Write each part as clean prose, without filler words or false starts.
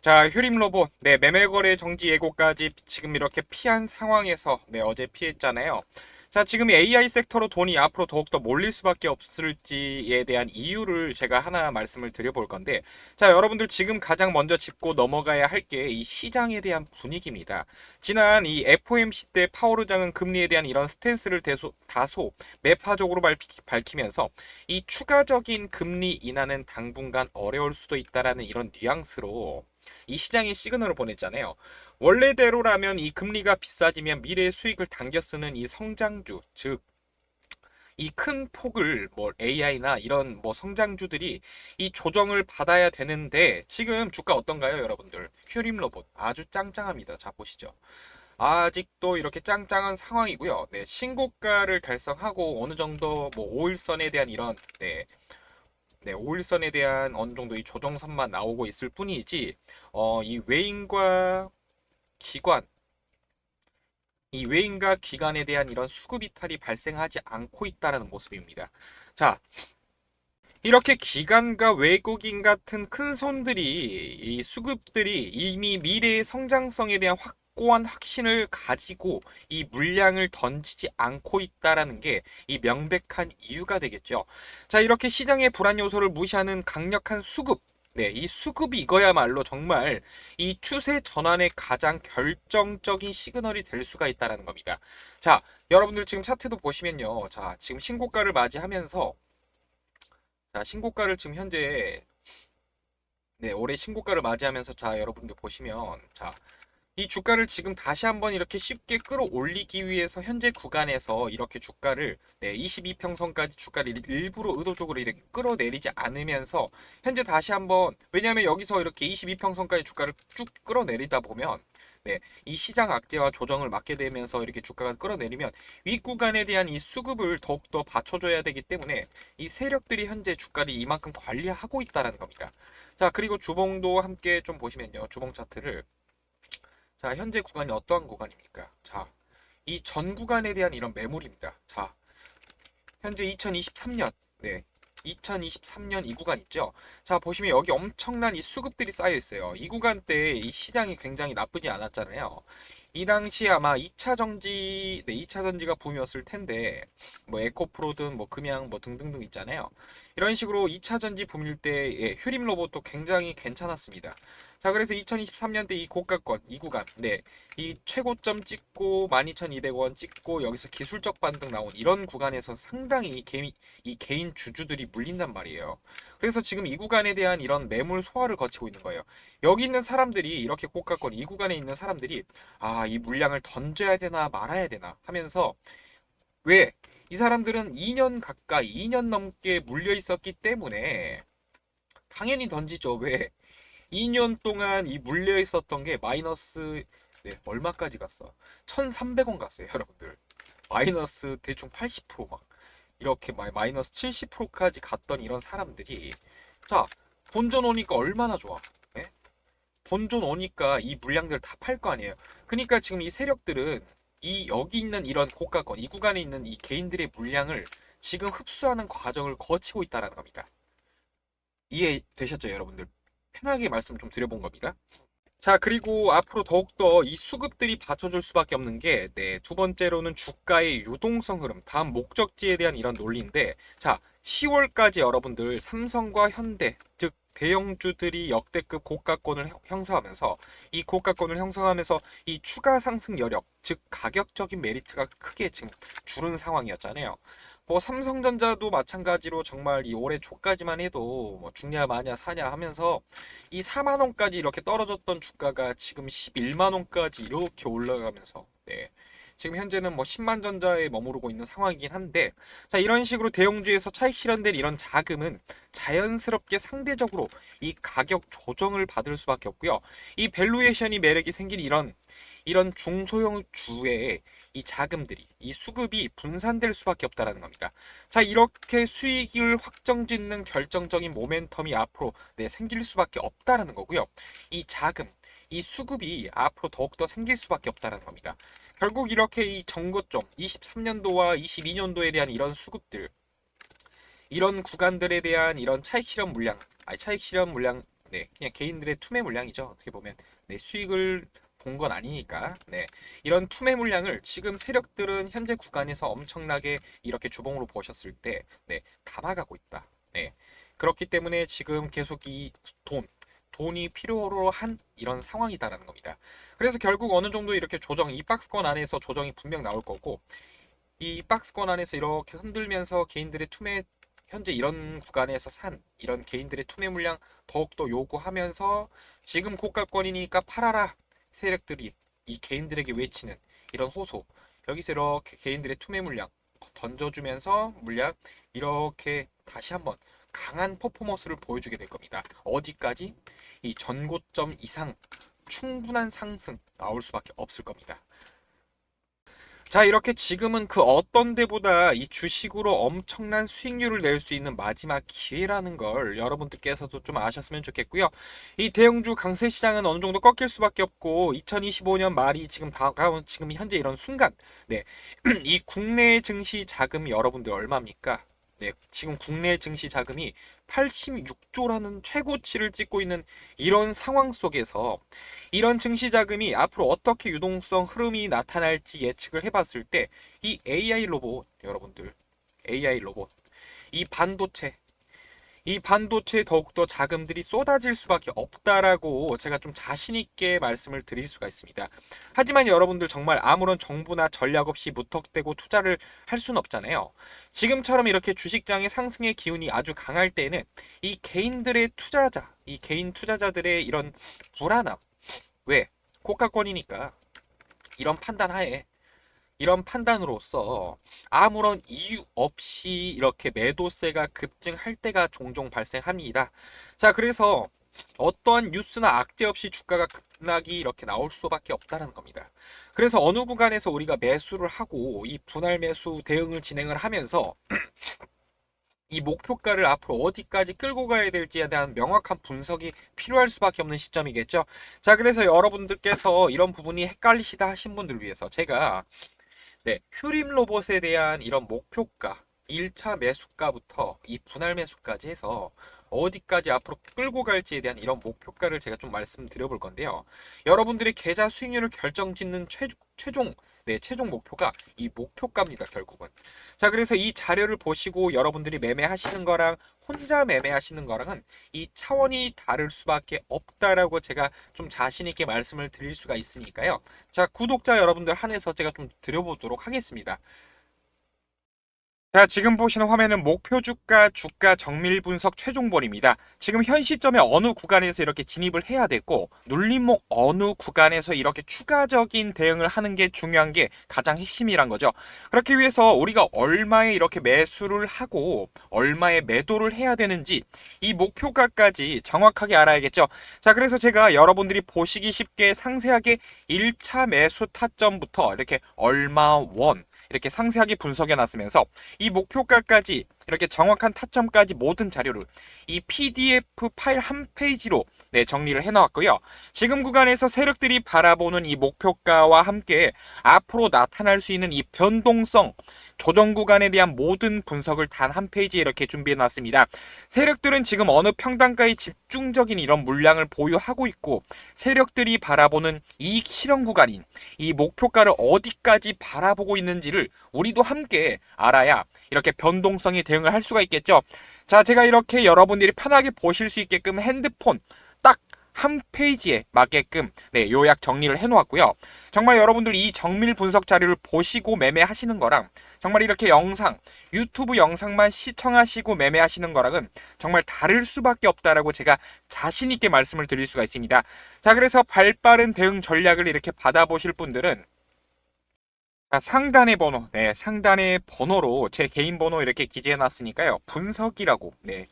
자, 휴림 로봇, 매매 거래 정지 예고까지 지금 이렇게 피한 상황에서, 어제 피했잖아요. 자, 지금 AI 섹터로 돈이 앞으로 더욱더 몰릴 수밖에 없을지에 대한 이유를 제가 하나 말씀을 드려볼 건데, 자, 여러분들 지금 가장 먼저 짚고 넘어가야 할 게 이 시장에 대한 분위기입니다. 지난 이 FOMC 때 파월 의장은 금리에 대한 이런 스탠스를 다소 매파적으로 밝히면서 이 추가적인 금리 인하는 당분간 어려울 수도 있다라는 이런 뉘앙스로 이 시장에 시그널을 보냈잖아요. 원래대로라면 이 금리가 비싸지면 미래의 수익을 당겨 쓰는 이 성장주, 즉 이 큰 폭을 뭐 AI나 이런 뭐 성장주들이 이 조정을 받아야 되는데 지금 주가 어떤가요, 여러분들? 휴림 로봇 아주 짱짱합니다. 자, 보시죠. 아직도 이렇게 짱짱한 상황이고요. 신고가를 달성하고 어느 정도 뭐 5일선에 대한 이런 5일선에 대한 어느 정도 이 조정선만 나오고 있을 뿐이지, 이 외인과 기관, 이 외인과 기관에 대한 이런 수급 이탈이 발생하지 않고 있다는 모습입니다. 자, 이렇게 기관과 외국인 같은 큰 손들이 이 수급들이 이미 미래의 성장성에 대한 확고한 확신을 가지고 이 물량을 던지지 않고 있다라는 게 이 명백한 이유가 되겠죠. 자, 이렇게 시장의 불안 요소를 무시하는 강력한 수급. 이 수급이 이거야말로 정말 이 추세 전환의 가장 결정적인 시그널이 될 수가 있다라는 겁니다. 자, 여러분들 지금 차트도 보시면요. 자, 지금 신고가를 맞이하면서 자, 신고가를 지금 현재 올해 신고가를 맞이하면서 자, 여러분들 보시면 자, 이 주가를 지금 다시 한번 이렇게 쉽게 끌어올리기 위해서 현재 구간에서 이렇게 주가를 22평선까지 주가를 일부러 의도적으로 이렇게 끌어내리지 않으면서 현재 다시 한번, 왜냐하면 여기서 이렇게 22평선까지 주가를 쭉 끌어내리다 보면 이 시장 악재와 조정을 맞게 되면서 이렇게 주가가 끌어내리면 윗구간에 대한 이 수급을 더욱더 받쳐줘야 되기 때문에 이 세력들이 현재 주가를 이만큼 관리하고 있다는 겁니다. 자, 그리고 주봉도 함께 좀 보시면요. 주봉 차트를, 자, 현재 구간이 어떠한 구간입니까? 자, 이 전 구간에 대한 이런 매물입니다. 자, 현재 2023년, 2023년 이 구간 있죠? 자, 보시면 여기 엄청난 이 수급들이 쌓여 있어요. 이 구간 때 이 시장이 굉장히 나쁘지 않았잖아요. 이 당시 아마 2차 전지, 2차 전지가 붐이었을 텐데, 뭐 에코프로든 뭐 금양 뭐 등등등 있잖아요. 이런 식으로 2차 전지 붐일 때 휴림 로봇도 굉장히 괜찮았습니다. 자, 그래서 2023년대 이 고가권, 이 구간, 이 최고점 찍고 12,200원 찍고 여기서 기술적 반등 나온 이런 구간에서 상당히 이 개인 주주들이 물린단 말이에요. 그래서 지금 이 구간에 대한 이런 매물 소화를 거치고 있는 거예요. 여기 있는 사람들이 이렇게 고가권, 이 구간에 있는 사람들이 아, 이 물량을 던져야 되나 말아야 되나 하면서, 왜? 이 사람들은 2년 가까이, 2년 넘게 물려 있었기 때문에 당연히 던지죠. 왜? 2년 동안 이 물려 있었던 게 마이너스 얼마까지 갔어? 1,300원 갔어요, 여러분들. 마이너스 대충 80%막 이렇게 마이너스 70%까지 갔던 이런 사람들이 자, 본전 오니까 얼마나 좋아. 예? 본전 오니까 이 물량들 다 팔 거 아니에요. 그러니까 지금 이 세력들은 이 여기 있는 이런 고가권, 이 구간에 있는 이 개인들의 물량을 지금 흡수하는 과정을 거치고 있다는 겁니다. 이해되셨죠, 여러분들? 편하게 말씀 좀 드려본 겁니다. 자, 그리고 앞으로 더욱더 이 수급들이 받쳐줄 수밖에 없는 게, 두 번째로는 주가의 유동성 흐름, 다음 목적지에 대한 이런 논리인데, 자, 10월까지 여러분들 삼성과 현대, 즉, 대형주들이 역대급 고가권을 형성하면서, 이 고가권을 형성하면서 이 추가 상승 여력, 즉, 가격적인 메리트가 크게 지금 줄은 상황이었잖아요. 뭐 삼성전자도 마찬가지로 정말 이 올해 초까지만 해도 뭐 죽냐 마냐 사냐 하면서 이 4만 원까지 이렇게 떨어졌던 주가가 지금 11만 원까지 이렇게 올라가면서 지금 현재는 뭐 10만 전자에 머무르고 있는 상황이긴 한데, 자, 이런 식으로 대형주에서 차익 실현된 이런 자금은 자연스럽게 상대적으로 이 가격 조정을 받을 수밖에 없고요. 이 밸류에이션이 매력이 생긴 이런 중소형 주에 이 자금들이 이 수급이 분산될 수밖에 없다라는 겁니다. 자, 이렇게 수익을 확정짓는 결정적인 모멘텀이 앞으로 생길 수밖에 없다라는 거고요. 이 자금, 이 수급이 앞으로 더욱더 생길 수밖에 없다라는 겁니다. 결국 이렇게 이 정고점 23년도와 22년도에 대한 이런 수급들, 이런 구간들에 대한 이런 차익 실현 물량, 네, 그냥 개인들의 투매 물량이죠. 어떻게 보면 네, 수익을 본 건 아니니까. 네, 이런 투매 물량을 지금 세력들은 현재 구간에서 엄청나게 이렇게 주봉으로 보셨을 때, 네, 담아가고 있다. 네, 그렇기 때문에 지금 계속 이 돈이 필요로 한 이런 상황이다라는 겁니다. 그래서 결국 어느 정도 이렇게 이 박스권 안에서 조정이 분명 나올 거고, 이 박스권 안에서 이렇게 흔들면서 개인들의 투매 현재 이런 구간에서 산 이런 개인들의 투매 물량 더욱더 요구하면서 지금 고가권이니까 팔아라 세력들이 이 개인들에게 외치는 이런 호소, 여기서 이렇게 개인들의 투매 물량 던져주면서 물량 이렇게 다시 한번 강한 퍼포먼스를 보여주게 될 겁니다. 어디까지? 이 전고점 이상 충분한 상승 나올 수밖에 없을 겁니다. 자, 이렇게 지금은 그 어떤 데보다 이 주식으로 엄청난 수익률을 낼 수 있는 마지막 기회라는 걸 여러분들께서도 좀 아셨으면 좋겠고요. 이 대형주 강세 시장은 어느 정도 꺾일 수밖에 없고 2025년 말이 지금 다가온 지금 현재 이런 순간, 네, 이 국내 증시 자금이 여러분들 얼마입니까? 네, 지금 국내 증시 자금이 86조라는 최고치를 찍고 있는 이런 상황 속에서 이런 증시 자금이 앞으로 어떻게 유동성 흐름이 나타날지 예측을 해봤을 때 이 AI 로봇 여러분들, AI 로봇, 이 반도체 이 반도체에 더욱더 자금들이 쏟아질 수밖에 없다라고 제가 좀 자신 있게 말씀을 드릴 수가 있습니다. 하지만 여러분들 정말 아무런 정보나 전략 없이 무턱대고 투자를 할 수는 없잖아요. 지금처럼 이렇게 주식장의 상승의 기운이 아주 강할 때에는 이 개인들의 투자자, 이 개인 투자자들의 이런 불안함, 왜? 고가권이니까 이런 판단하에 이런 판단으로서 아무런 이유 없이 이렇게 매도세가 급증할 때가 종종 발생합니다. 자, 그래서 어떠한 뉴스나 악재 없이 주가가 급락이 이렇게 나올 수밖에 없다는 겁니다. 그래서 어느 구간에서 우리가 매수를 하고 이 분할 매수 대응을 진행을 하면서 이 목표가를 앞으로 어디까지 끌고 가야 될지에 대한 명확한 분석이 필요할 수밖에 없는 시점이겠죠. 자, 그래서 여러분들께서 이런 부분이 헷갈리시다 하신 분들 위해서 제가 네, 휴림 로봇에 대한 이런 목표가, 1차 매수가부터 이 분할 매수까지 해서 어디까지 앞으로 끌고 갈지에 대한 이런 목표가를 제가 좀 말씀드려 볼 건데요. 여러분들의 계좌 수익률을 결정짓는 최종 목표가 이 목표가입니다, 결국은. 자, 그래서 이 자료를 보시고 여러분들이 매매하시는 거랑 혼자 매매하시는 거랑은 이 차원이 다를 수밖에 없다라고 제가 좀 자신 있게 말씀을 드릴 수가 있으니까요. 자, 구독자 여러분들 한해서 제가 좀 드려보도록 하겠습니다. 자, 지금 보시는 화면은 목표 주가 정밀 분석 최종본입니다. 지금 현 시점에 어느 구간에서 이렇게 진입을 해야 되고 눌림목 어느 구간에서 이렇게 추가적인 대응을 하는 게 중요한 게 가장 핵심이란 거죠. 그렇기 위해서 우리가 얼마에 이렇게 매수를 하고 얼마에 매도를 해야 되는지 이 목표가까지 정확하게 알아야겠죠. 자, 그래서 제가 여러분들이 보시기 쉽게 상세하게 1차 매수 타점부터 이렇게 얼마 원 이렇게 상세하게 분석해 놨으면서 이 목표가까지 이렇게 정확한 타점까지 모든 자료를 이 PDF 파일 한 페이지로 네, 정리를 해 놓았고요. 지금 구간에서 세력들이 바라보는 이 목표가와 함께 앞으로 나타날 수 있는 이 변동성 조정 구간에 대한 모든 분석을 단 한 페이지에 이렇게 준비해 놨습니다. 세력들은 지금 어느 평단가에 집중적인 이런 물량을 보유하고 있고 세력들이 바라보는 이익 실현 구간인 이 목표가를 어디까지 바라보고 있는지를 우리도 함께 알아야 이렇게 변동성이 대응을 할 수가 있겠죠. 자, 제가 이렇게 여러분들이 편하게 보실 수 있게끔 핸드폰 딱 한 페이지에 맞게끔 네, 요약 정리를 해 놓았고요. 정말 여러분들 이 정밀 분석 자료를 보시고 매매하시는 거랑 정말 이렇게 유튜브 영상만 시청하시고 매매하시는 거랑은 정말 다를 수밖에 없다라고 제가 자신 있게 말씀을 드릴 수가 있습니다. 자, 그래서 발빠른 대응 전략을 이렇게 받아보실 분들은 자, 상단의 번호, 네, 상단의 번호로 제 개인 번호 이렇게 기재해 놨으니까요. 분석이라고, 네,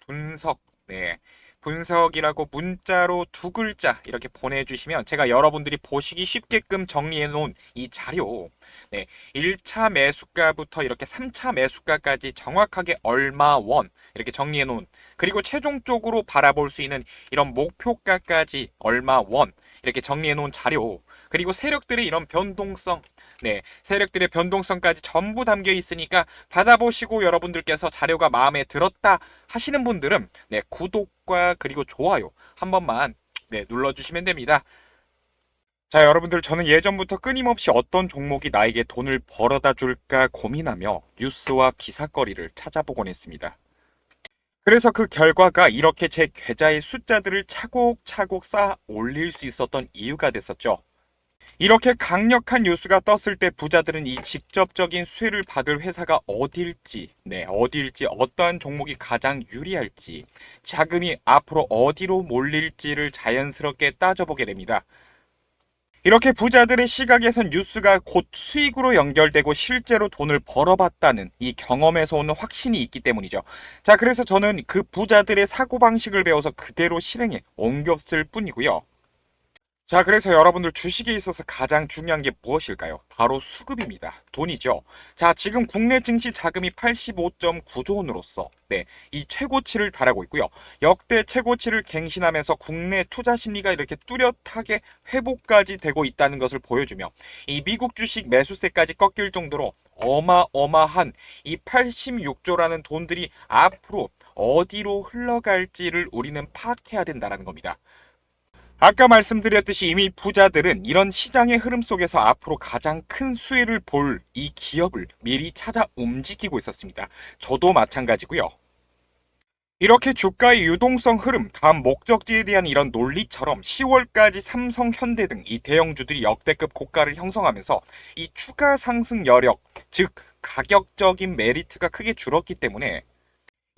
분석, 네, 분석이라고 문자로 두 글자 이렇게 보내주시면 제가 여러분들이 보시기 쉽게끔 정리해 놓은 이 자료, 네, 1차 매수가부터 이렇게 3차 매수가까지 정확하게 얼마 원 이렇게 정리해 놓은, 그리고 최종적으로 바라볼 수 있는 이런 목표가까지 얼마 원 이렇게 정리해 놓은 자료, 그리고 세력들의 이런 변동성 네, 세력들의 변동성까지 전부 담겨 있으니까 받아보시고 여러분들께서 자료가 마음에 들었다 하시는 분들은 네, 구독과 그리고 좋아요 한 번만 네, 눌러주시면 됩니다. 자, 여러분들 저는 예전부터 끊임없이 어떤 종목이 나에게 돈을 벌어다 줄까 고민하며 뉴스와 기사거리를 찾아보곤 했습니다. 그래서 그 결과가 이렇게 제 계좌의 숫자들을 차곡차곡 쌓아 올릴 수 있었던 이유가 됐었죠. 이렇게 강력한 뉴스가 떴을 때 부자들은 이 직접적인 수혜를 받을 회사가 어디일지, 어디일지, 어떠한 종목이 가장 유리할지, 자금이 앞으로 어디로 몰릴지를 자연스럽게 따져보게 됩니다. 이렇게 부자들의 시각에선 뉴스가 곧 수익으로 연결되고 실제로 돈을 벌어봤다는 이 경험에서 오는 확신이 있기 때문이죠. 자, 그래서 저는 그 부자들의 사고방식을 배워서 그대로 실행에 옮겼을 뿐이고요. 자, 그래서 여러분들 주식에 있어서 가장 중요한 게 무엇일까요? 바로 수급입니다. 돈이죠. 자, 지금 국내 증시 자금이 85.9조 원으로서 이 최고치를 달하고 있고요. 역대 최고치를 갱신하면서 국내 투자 심리가 이렇게 뚜렷하게 회복까지 되고 있다는 것을 보여주며 이 미국 주식 매수세까지 꺾일 정도로 어마어마한 이 86조라는 돈들이 앞으로 어디로 흘러갈지를 우리는 파악해야 된다는 겁니다. 아까 말씀드렸듯이 이미 부자들은 이런 시장의 흐름 속에서 앞으로 가장 큰 수혜를 볼 이 기업을 미리 찾아 움직이고 있었습니다. 저도 마찬가지고요. 이렇게 주가의 유동성 흐름, 다음 목적지에 대한 이런 논리처럼 10월까지 삼성, 현대 등 이 대형주들이 역대급 고가를 형성하면서 이 추가 상승 여력, 즉 가격적인 메리트가 크게 줄었기 때문에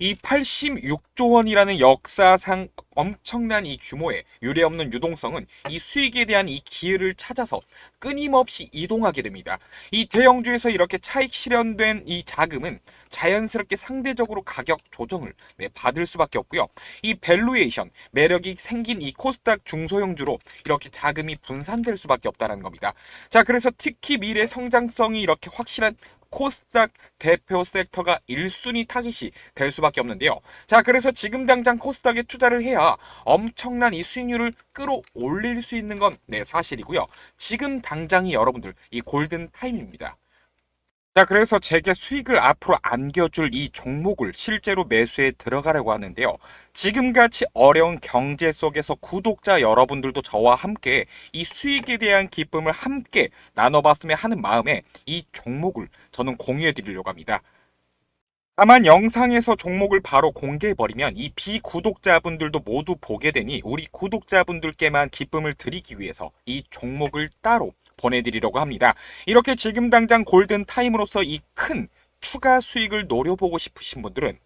이 86조 원이라는 역사상 엄청난 이 규모의 유례없는 유동성은 이 수익에 대한 이 기회를 찾아서 끊임없이 이동하게 됩니다. 이 대형주에서 이렇게 차익 실현된 이 자금은 자연스럽게 상대적으로 가격 조정을 받을 수밖에 없고요. 이 밸류에이션, 매력이 생긴 이 코스닥 중소형주로 이렇게 자금이 분산될 수밖에 없다는 겁니다. 자, 그래서 특히 미래 성장성이 이렇게 확실한 코스닥 대표 섹터가 1순위 타깃이 될 수밖에 없는데요. 자, 그래서 지금 당장 코스닥에 투자를 해야 엄청난 이 수익률을 끌어올릴 수 있는 건 사실이고요. 지금 당장이 여러분들 이 골든 타임입니다. 자, 그래서 제게 수익을 앞으로 안겨줄 이 종목을 실제로 매수에 들어가려고 하는데요. 지금같이 어려운 경제 속에서 구독자 여러분들도 저와 함께 이 수익에 대한 기쁨을 함께 나눠봤으면 하는 마음에 이 종목을 저는 공유해 드리려고 합니다. 다만 영상에서 종목을 바로 공개해버리면 이 비구독자분들도 모두 보게 되니 우리 구독자분들께만 기쁨을 드리기 위해서 이 종목을 따로 보내드리려고 합니다. 이렇게 지금 당장 골든타임으로서 이 큰 추가 수익을 노려보고 싶으신 분들은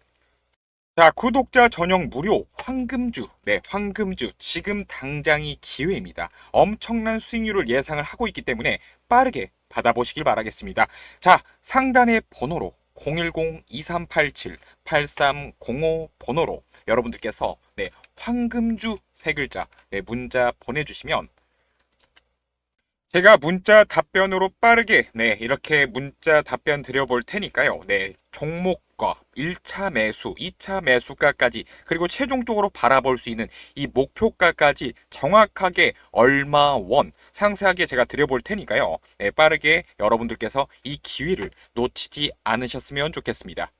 자, 구독자 전용 무료 황금주, 황금주 지금 당장이 기회입니다. 엄청난 수익률을 예상을 하고 있기 때문에 빠르게 받아보시길 바라겠습니다. 자, 상단의 번호로 010-2387-8305 번호로 여러분들께서 황금주 세 글자 문자 보내주시면 제가 문자 답변으로 빠르게 이렇게 문자 답변 드려볼 테니까요. 종목과 1차 매수, 2차 매수가까지 그리고 최종적으로 바라볼 수 있는 이 목표가까지 정확하게 얼마 원 상세하게 제가 드려볼 테니까요. 빠르게 여러분들께서 이 기회를 놓치지 않으셨으면 좋겠습니다.